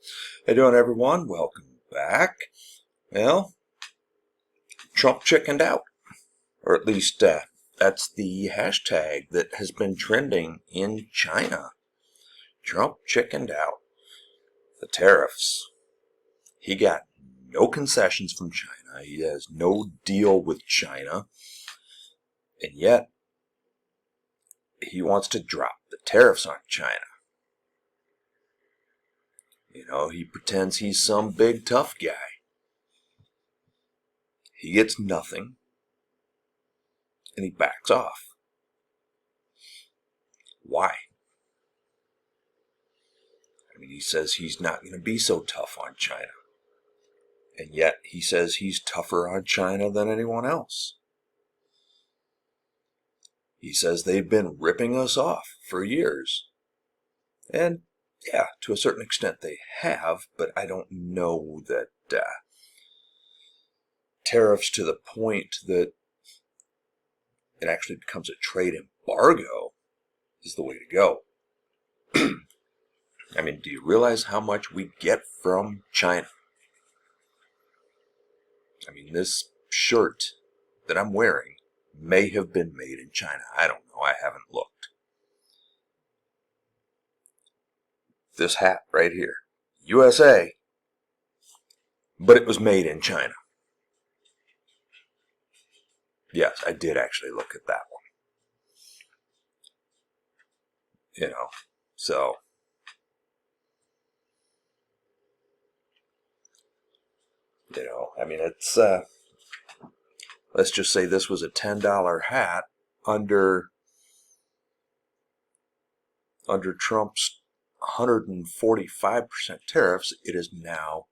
How you doing, everyone? Welcome back. Well, Trump chickened out, or at least that's the hashtag that has been trending in China. Trump chickened out. The tariffs. He got no concessions from China. He has no deal with China, and yet he wants to drop the tariffs on China. You know, he pretends he's some big tough guy. He gets nothing, and he backs off. Why? I mean, he says he's not going to be so tough on China. And yet he says he's tougher on China than anyone else. He says they've been ripping us off for years. And yeah, to a certain extent they have, but I don't know that tariffs to the point that it actually becomes a trade embargo is the way to go. I mean, do you realize how much we get from China? I mean, this shirt that I'm wearing may have been made in China. I don't know. I haven't looked. This hat right here, USA, but it was made in China. Yes, I did actually look at that one. You know, so I mean, it's let's just say this was a $10 hat under Trump's 145% tariffs. It is now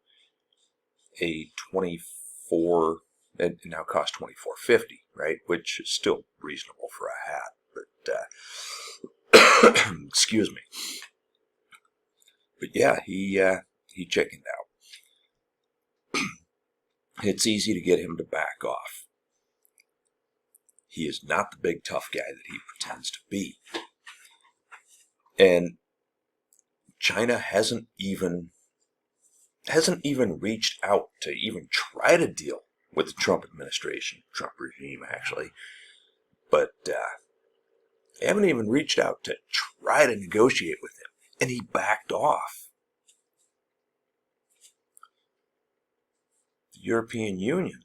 a 24. It now costs $24.50, right? Which is still reasonable for a hat, but excuse me. But yeah, he chickened out. It's easy to get him to back off. He is not the big tough guy that he pretends to be. And China hasn't even reached out to even try to deal with the Trump administration, Trump regime actually. But they haven't even reached out to try to negotiate with him. And he backed off. The European Union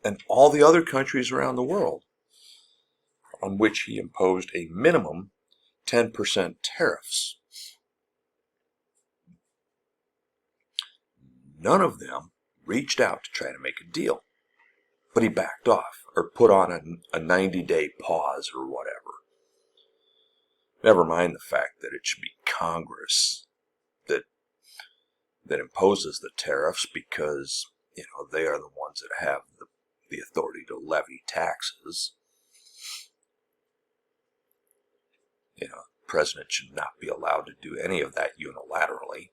and all the other countries around the world on which he imposed a minimum 10% tariffs. None of them reached out to try to make a deal, but he backed off or put on a 90-day pause or whatever. Never mind the fact that it should be Congress that imposes the tariffs, because they are the ones that have the authority to levy taxes. The president should not be allowed to do any of that unilaterally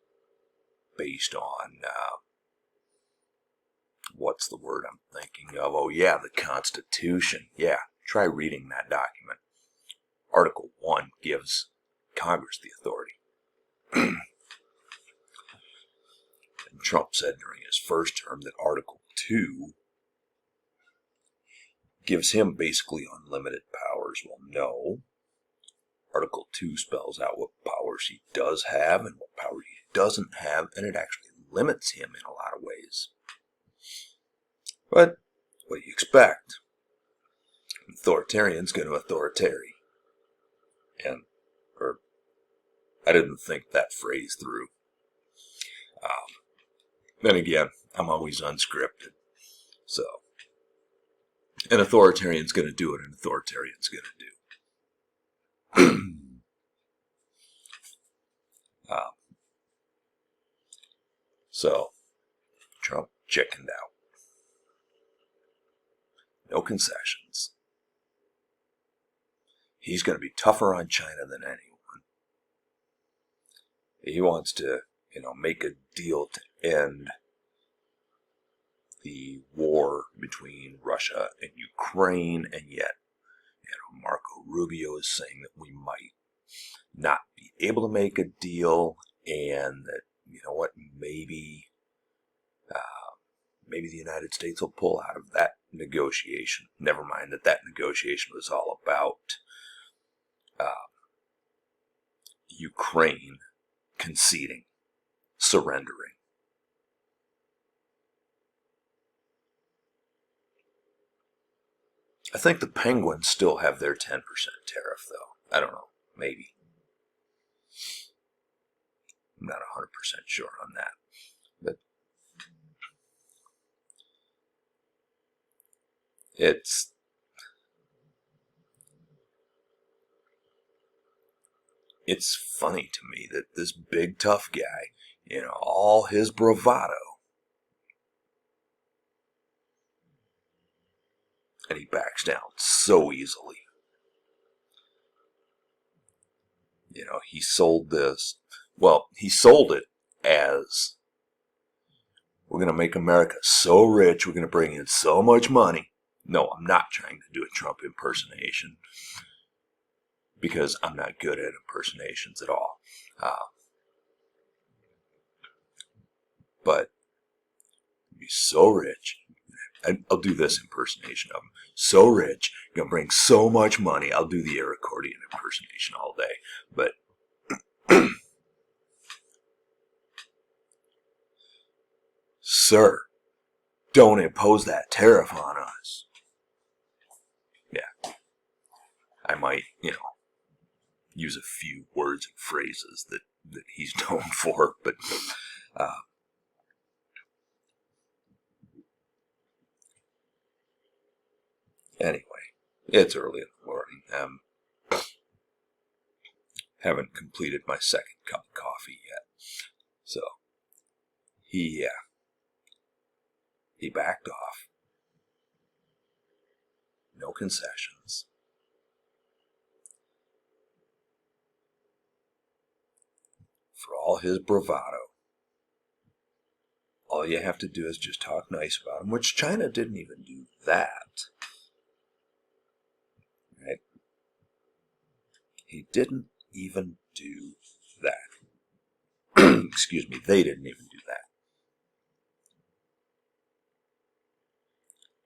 based on what's the word I'm thinking of? Oh yeah, the Constitution. Yeah, try reading that document. Article 1 gives Congress the authority. And Trump said during his first term that Article 2 gives him basically unlimited powers. Well, no. Article 2 spells out what powers he does have and what powers he doesn't have, and it actually limits him in a lot of ways. But what do you expect? An authoritarian's going to authoritarian. Or I didn't think that phrase through. Then again, I'm always unscripted. So, an authoritarian's going to do what an authoritarian's going to do. So, Trump chickened out. No concessions. He's going to be tougher on China than anyone. He wants to, make a deal to end the war between Russia and Ukraine, and yet, Marco Rubio is saying that we might not be able to make a deal, and that, you know what, maybe the United States will pull out of that negotiation. Never mind that negotiation was all about Ukraine conceding, surrendering. I think the Penguins still have their 10% tariff, though. I don't know. Maybe. I'm not 100% sure on that. But it's funny to me that this big tough guy, you know, all his bravado, and he backs down so easily. You know, he sold this. Well, he sold it as, we're going to make America so rich, we're going to bring in so much money. No, I'm not trying to do a Trump impersonation, because I'm not good at impersonations at all. But be so rich. I'll do this impersonation of him. So rich, gonna bring so much money. I'll do the air accordion impersonation all day. But sir, don't impose that tariff on us. Yeah, I might, you know, use a few words and phrases that he's known for, but anyway, it's early in the morning. Haven't completed my second cup of coffee yet. So he backed off. No concessions. For all his bravado, all you have to do is just talk nice about him, which China didn't even do that. Right? He didn't even do that. Excuse me, they didn't even do that.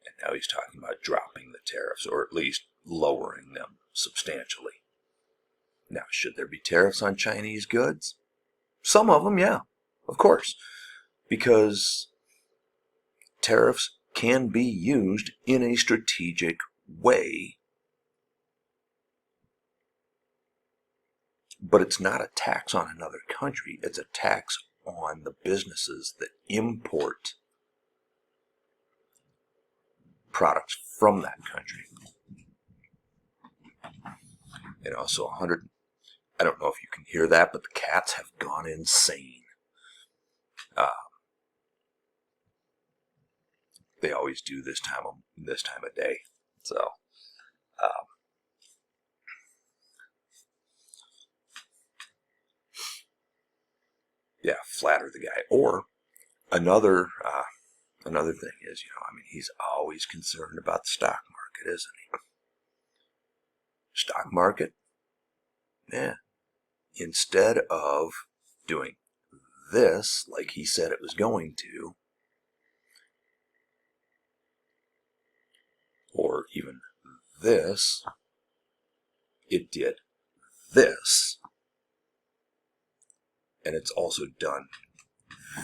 And now he's talking about dropping the tariffs, or at least lowering them substantially. Now, should there be tariffs on Chinese goods? Some of them, yeah, of course. Because tariffs can be used in a strategic way, but it's not a tax on another country. It's a tax on the businesses that import products from that country. You know, so 100, I don't know if you can hear that, but the cats have gone insane. They always do this time of day. So, yeah, flatter the guy. Or another thing is, you know, I mean, he's always concerned about the stock market, isn't he? Stock market? Yeah. Instead of doing this like he said it was going to, or even this, it did this. And it's also done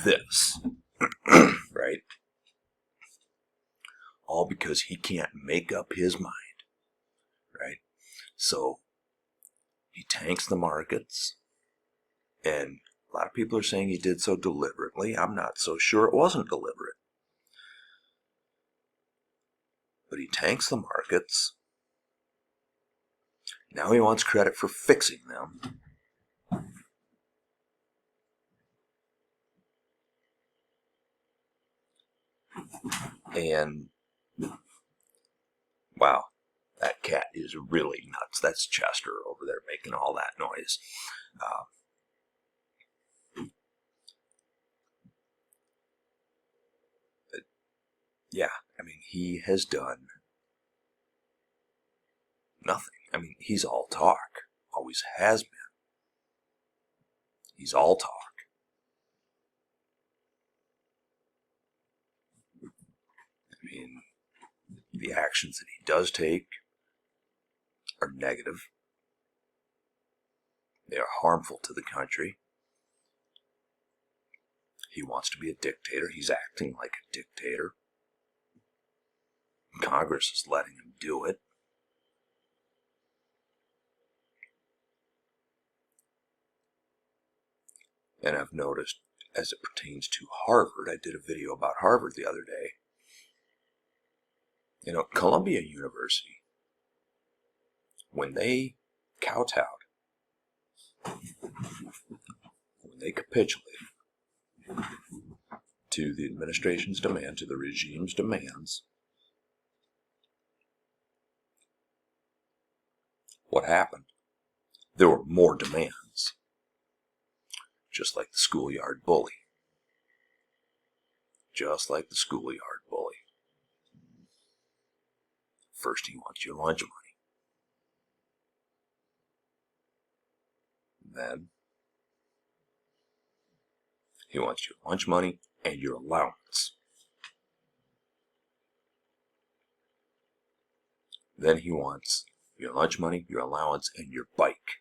this. Right? All because he can't make up his mind. Right? So he tanks the markets, and a lot of people are saying he did so deliberately. I'm not so sure it wasn't deliberate. But he tanks the markets. Now he wants credit for fixing them. And, wow, that cat is really nuts. That's Chester over there making all that noise. Yeah, I mean, he has done nothing. I mean, he's all talk always has been. He's all talk. I mean, the actions that he does take are negative. They are harmful to the country. He wants to be a dictator. He's acting like a dictator. Congress is letting him do it. And I've noticed, as it pertains to Harvard, I did a video about Harvard the other day. You know, Columbia University, when they kowtowed, when they capitulated to the administration's demand, to the regime's demands, what happened? There were more demands. Just like the schoolyard bully. Just like the schoolyard bully. First he wants your lunch money. Then he wants your lunch money and your allowance. Then he wants your lunch money, your allowance, and your bike.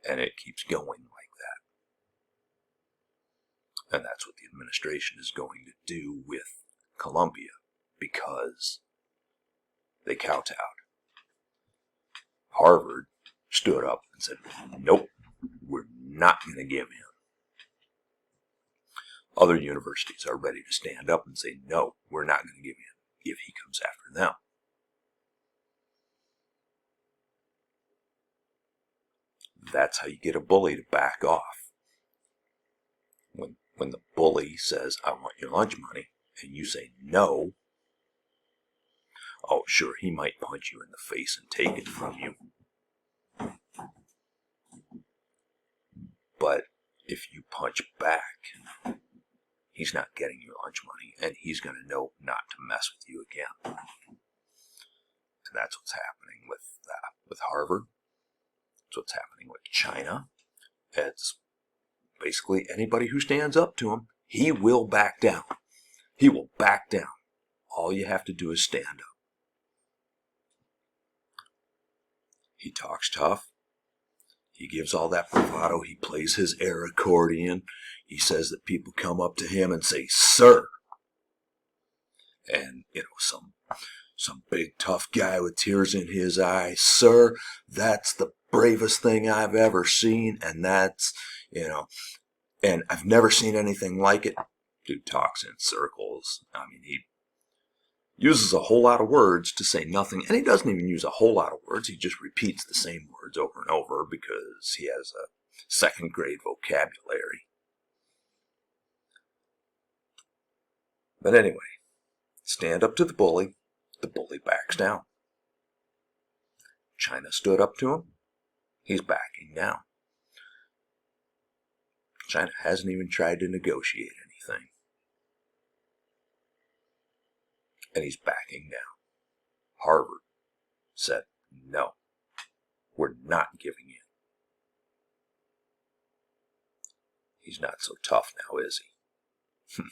And it keeps going like that. And that's what the administration is going to do with Columbia, because they kowtowed. Harvard stood up and said, nope, we're not going to give in. Other universities are ready to stand up and say, no, we're not going to give in if he comes after them. That's how you get a bully to back off. When the bully says, I want your lunch money, and you say no, oh, sure, he might punch you in the face and take it from you. But if you punch back, he's not getting your lunch money, and he's going to know not to mess with you again. And that's what's happening with Harvard. That's what's happening with China. It's basically anybody who stands up to him, he will back down. He will back down. All you have to do is stand up. He talks tough. He gives all that bravado. He plays his air accordion. He says that people come up to him and say, sir. And, some big tough guy with tears in his eyes, sir, that's the bravest thing I've ever seen. And that's, and I've never seen anything like it. Dude talks in circles. I mean, he uses a whole lot of words to say nothing. And he doesn't even use a whole lot of words. He just repeats the same words over and over because he has a second grade vocabulary. But anyway, stand up to the bully backs down. China stood up to him. He's backing down. China hasn't even tried to negotiate anything. And he's backing down. Harvard said, no, we're not giving in. He's not so tough now, is he?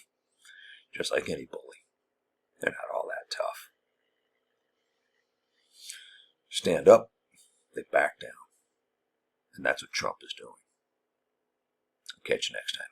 Just like any bully. They're not all that tough. Stand up, they back down. And that's what Trump is doing. I'll catch you next time.